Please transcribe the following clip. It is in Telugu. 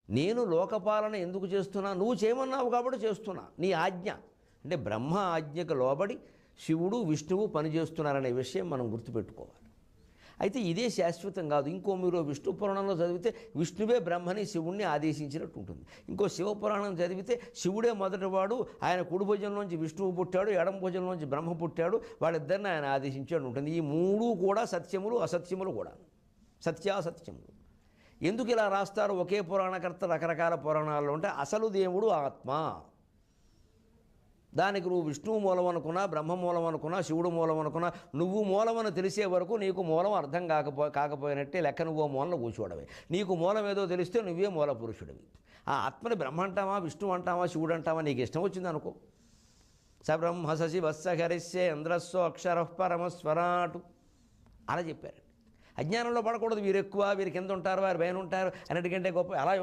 నేను లోకపాలన ఎందుకు చేస్తున్నా? నువ్వు చేయమన్నావు కాబట్టి చేస్తున్నా, నీ ఆజ్ఞ. అంటే బ్రహ్మ ఆజ్ఞకు లోబడి శివుడు విష్ణువు పనిచేస్తున్నారనే విషయం మనం గుర్తుపెట్టుకోవాలి. అయితే ఇదే శాశ్వతం కాదు. ఇంకో మీరు విష్ణు పురాణంలో చదివితే విష్ణువే బ్రహ్మని శివుణ్ణి ఆదేశించినట్టు ఉంటుంది. ఇంకో శివపురాణం చదివితే శివుడే మొదటివాడు, ఆయన కుడి భుజంలోంచి విష్ణువు పుట్టాడు, ఎడమ భుజంలోంచి బ్రహ్మ పుట్టాడు, వాళ్ళిద్దరిని ఆయన ఆదేశించాడు ఉంటుంది. ఈ మూడు కూడా సత్యములు అసత్యములు కూడా, సత్యాసత్యములు. ఎందుకు ఇలా రాస్తారు? ఒకే పురాణకర్త రకరకాల పురాణాల్లో ఉంటే అసలు దేవుడు ఆత్మ. దానికి నువ్వు విష్ణువు మూలం అనుకున్నా, బ్రహ్మ మూలం అనుకున్నా, శివుడు మూలం అనుకున్నా, నువ్వు మూలమని తెలిసే వరకు నీకు మూలం అర్థం కాకపోయినట్టే లెక్క. నువ్వు మూలంలో కూర్చోవడమే. నీకు మూలం ఏదో తెలిస్తే నువ్వే మూల పురుషుడివి. ఆ ఆత్మని బ్రహ్మ అంటావా, విష్ణువు అంటావా, శివుడు అంటావా, నీకు ఇష్టం వచ్చింది అనుకో. స బ్రహ్మ శశి వత్సహరిస్యే ఇంద్రస్వ అక్షర పరమస్వరాటు అలా చెప్పారు. అజ్ఞానంలో పడకూడదు. వీరు ఎక్కువ, వీరికి ఎంత ఉంటారు, వారు పైన ఉంటారు అన్నిటికంటే గొప్ప అలా